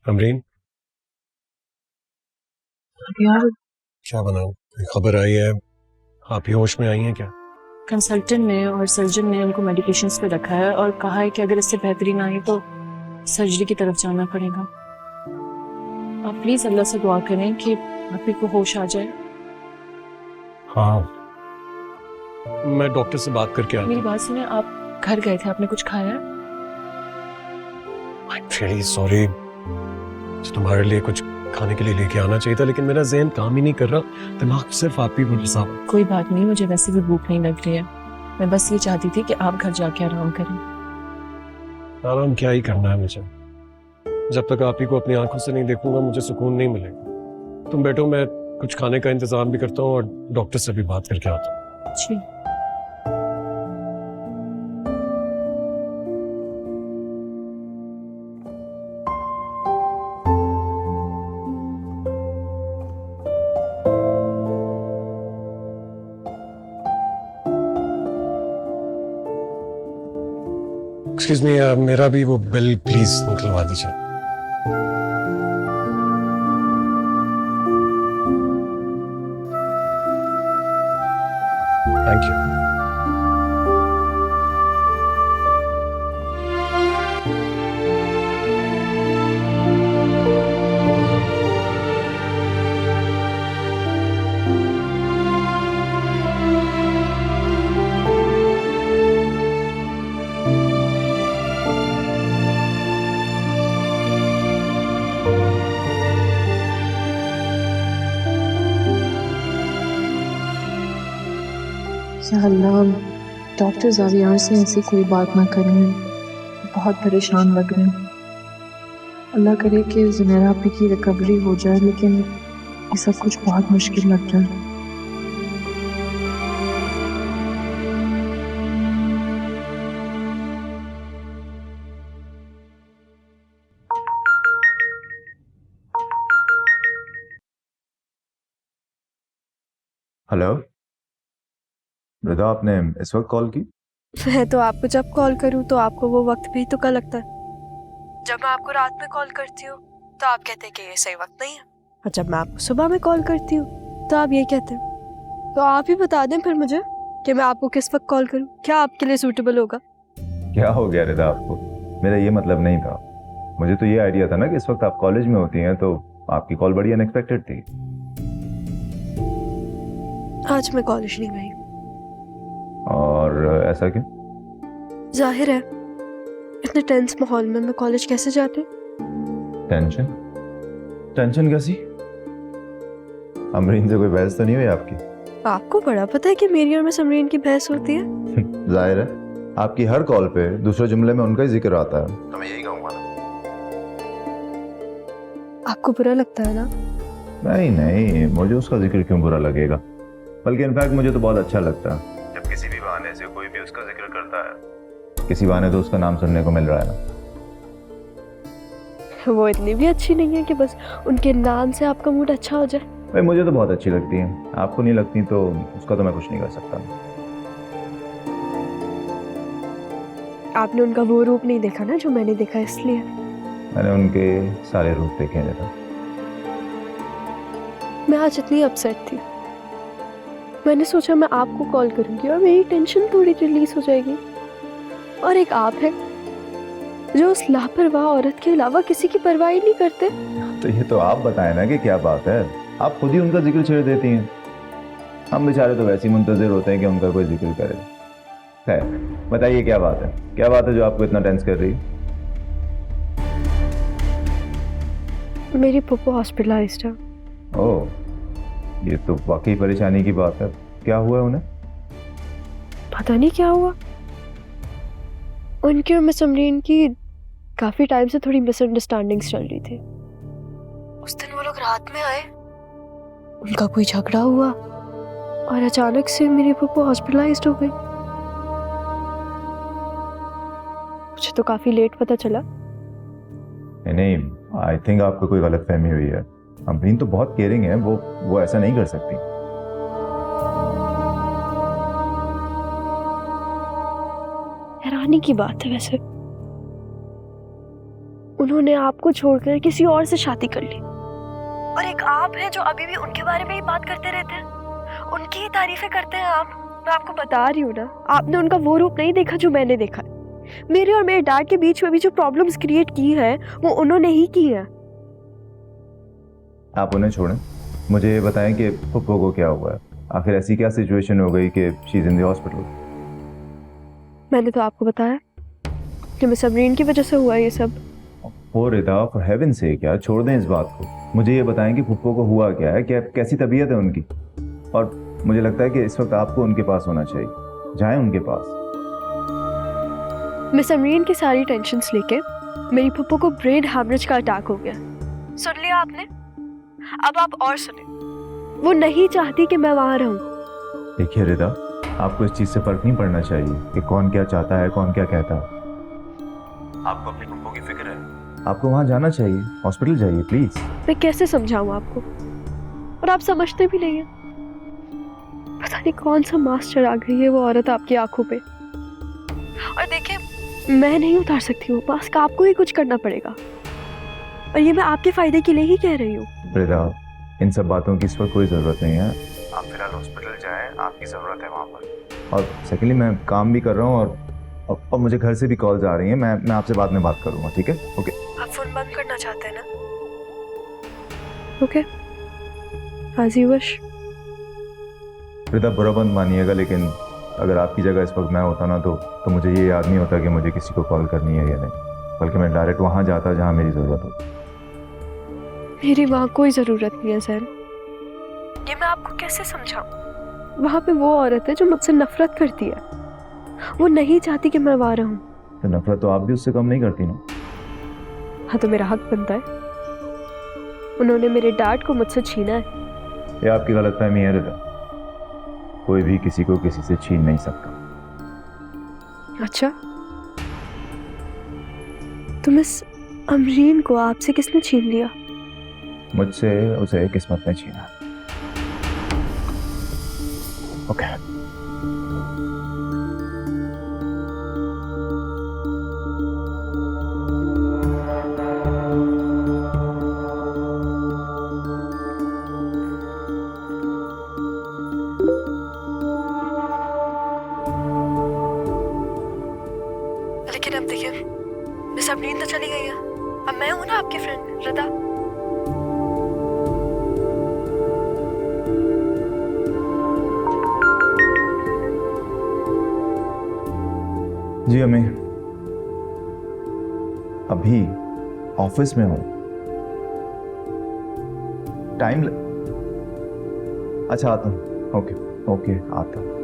अमरीन, यार क्या बनाऊं? कोई खबर आई है? आप ही होश में आई हैं क्या? कंसल्टेंट ने और सर्जन ने उनको मेडिकेशंस पे रखा है और कहा है कि अगर इससे बेहतरी ना आई तो सर्जरी की तरफ जाना पड़ेगा। आप प्लीज अल्लाह से दुआ करें कि आप ही को होश आ जाए। हाँ, मैं डॉक्टर से बात करके आता मेरी हूँ। बात सुने, आप घर गए थे, आपने कुछ खाया है? I'm really sorry। मुझे तुम्हारे लिए कुछ खाने के लिए लेके आना चाहिए था, लेकिन मेरा ज़हन काम ही नहीं कर रहा। दिमाग सिर्फ आप ही पर फंसा हुआ है। कोई बात नहीं, मुझे वैसे भी भूख नहीं लग रही है। मैं बस ये चाहती थी कि आप घर जाके आराम करें। आराम क्या ही करना है मुझे। जब तक आप ही को अपनी आंखों से नहीं देखूंगा मुझे सुकून नहीं मिलेगा। तुम बैठो, मैं कुछ खाने का इंतजाम भी करता हूँ और डॉक्टर से भी बात करके आता हूँ। जी। एक्सक्यूज मी, मेरा भी वो बिल प्लीज निकलवा दीजिए। Thank you. या अल्लाह, डॉक्टर जावियार से ऐसी कोई बात ना करें, बहुत परेशान लग रहे हैं। अल्लाह करे कि ज़ुनैरा आपी की रिकवरी हो जाए, लेकिन ये सब कुछ बहुत मुश्किल लग रहा है। हेलो रिदा, आपने इस वक्त कॉल की? मैं तो आपको जब कॉल करूं तो आपको वो वक्त भी तो का लगता है। जब मैं आपको रात में कॉल करती हूँ तो आप कहते हैं कि ये सही वक्त नहीं है, और जब मैं आपको सुबह में कॉल करती हूँ तो आप ये कहते हैं। तो आप ही बता दें फिर मुझे कि मैं आपको किस वक्त कॉल करूँ, क्या आपके लिए सूटेबल होगा। क्या हो गया रिदा आपको? मेरा ये मतलब नहीं था। मुझे तो ये आइडिया था ना कि इस वक्त आप कॉलेज में होती हैं, तो आपकी कॉल बड़ी अनएक्सपेक्टेड थी। आज मैं कॉलेज नहीं गई। और ऐसा क्यों? जाहिर है, इतने टेंस माहौल में मैं कॉलेज कैसे जाती। टेंशन? टेंशन कैसी? अमरीन से कोई बहस तो नहीं हुई आपकी? आपको बड़ा पता है कि मेरी और मिस अमरीन की बहस होती है। जाहिर है, आपकी हर कॉल पे दूसरे जुमले में उनका ही जिक्र आता है, तो मैं यही कहूंगा ना। आपको बुरा लगता है ना? नहीं नहीं, मुझे उसका जिक्र क्यों बुरा लगेगा, बल्कि इनफैक्ट मुझे तो बहुत अच्छा लगता है जब किसी भी बहाने से कोई भी उसका जिक्र करता है। किसी बहाने तो उसका नाम सुनने को मिल रहा है ना। वो इतनी भी अच्छी नहीं है कि बस उनके नाम से आपका मूड अच्छा हो जाए। भाई मुझे तो बहुत अच्छी लगती है, आपको नहीं लगती तो उसका तो मैं कुछ नहीं कर सकता। आपने उनका वो रूप नहीं देखा ना जो मैंने देखा, इसलिए। मैंने उनके सारे रूप देखे हैं रिदा। मैं आज इतनी अपसेट थी, मैंने सोचा मैं आपको कॉल करूंगी और मेरी टेंशन थोड़ी रिलीज हो जाएगी। और एक आप है जो उस लापरवाह औरत के अलावा किसी की परवाह ही नहीं करते। तो ये तो आप बताएं ना कि क्या बात है, आप खुद ही उनका जिक्र छेड़ देती हैं। हम बेचारे तो वैसे ही मुंतजिर होते हैं कि उनका कोई जिक्र करे। खैर बताइए, क्या बात है, क्या बात है जो आपको इतना टेंस कर रही है? मेरी पप्पू हॉस्पिटलाइज्ड है। ओह, ये तो वाकई परेशानी की बात है। क्या हुआ है उन्हें? पता नहीं क्या हुआ, उनकी और मिस अमरीन की काफी टाइम से थोड़ी मिसअंडरस्टैंडिंग्स चल रही थी। उस दिन वो लोग रात में आए, उनका कोई झगड़ा हुआ और अचानक से मेरी पप्पू हॉस्पिटलाइज्ड हो गई। मुझे तो काफी लेट पता चला। नहीं, आई थिंक आपको कोई गलतफहमी हुई है। अमरीन तो बहुत केयरिंग है, वो ऐसा नहीं कर सकती। हैरानी की बात है वैसे, उन्होंने आपको छोड़कर किसी और से शादी कर ली, और एक आप हैं जो अभी भी उनके बारे में ही बात करते रहते हैं, उनकी ही तारीफें करते हैं आप। मैं आपको बता रही हूँ ना, आपने उनका वो रूप नहीं देखा जो मैंने देखा है। मेरे और मेरे डैड के बीच में भी जो प्रॉब्लम्स क्रिएट की है वो उन्होंने ही की है। आप उन्हें छोड़ें, मुझे ये बताएं कि पप्पू को क्या हुआ है। आखिर ऐसी क्या सिचुएशन हो गई कि she is in the hospital? मैंने तो आपको बताया कि मिस अमरीन की वजह से हुआ ये सब। हो रिदा, फॉर हेवन से क्या, छोड़ दें इस बात को। मुझे ये बताएं कि पप्पू को हुआ क्या है, क्या कैसी तबीयत है उनकी। और मुझे लगता है कि इस वक्त आपको उनके पास होना चाहिए, जाएं उनके पास। मिस अमरीन की सारी टेंशन्स लेके मेरी पप्पू को ब्रेन हैमरेज का अटैक हो गया। सुन लिया आपने? अब आप और सुने। वो नहीं चाहती कि मैं वहां रहूं। देखिए रिदा, आपको इस चीज से फर्क नहीं पड़ना चाहिए कि कौन क्या चाहता है, कौन क्या कहता है। आपको अपने पप्पू की फिक्र है, आपको वहां जाना चाहिए, हॉस्पिटल जाइए प्लीज। मैं कैसे समझाऊं आपको, और आप समझते भी नहीं हैं। पता नहीं कौन सा मास्टर आ गई है वो औरत आपकी आंखों पे। और देखिए, मैं नहीं उतार सकती हूँ, मास्क आपको ही कुछ करना पड़ेगा, और ये मैं आपके फायदे के लिए ही कह रही हूँ। रिदा, इन सब बातों की इस वक्त कोई ज़रूरत नहीं है। आप फिलहाल हॉस्पिटल जाएं, आपकी ज़रूरत है वहाँ पर। और सेकेंडली, मैं काम भी कर रहा हूँ और मुझे घर से भी कॉल्स आ रही हैं। मैं आपसे बाद में बात करूँगा, ठीक है? ओके। आप फोन बंद करना चाहते हैं ना? Okay, as you wish। रिदा, बुरा बंद मानिएगा, लेकिन अगर आपकी जगह इस वक्त मैं होता ना तो मुझे ये याद नहीं होता कि मुझे किसी को कॉल करनी है या नहीं, बल्कि मैं डायरेक्ट वहाँ जाता जहाँ मेरी ज़रूरत होती। मेरी वहाँ कोई ज़रूरत नहीं है सर, ये मैं आपको कैसे समझाऊं? वहाँ पे वो औरत है जो मुझसे नफरत करती है, वो नहीं चाहती कि मैं वहाँ रहूं। तो नफरत तो आप भी उससे कम नहीं करती ना? हाँ, तो मेरा हक बनता है। उन्होंने मेरे डैड को मुझसे छीना है। ये आपकी गलतफहमी है रिदा, कोई भी किसी को किसी से छीन नहीं सकता। अच्छा, तो मिस अमरीन को आपसे किसने छीन लिया? मुझसे उसे किस्मत ने छीना। ओके। लेकिन अब देखिए, मिस अमरीन तो चली गई है, अब मैं हूं ना आपकी फ्रेंड रिदा। जी अम्मी, अभी ऑफिस में हूँ। अच्छा, आता हूँ। ओके ओके, आता हूँ।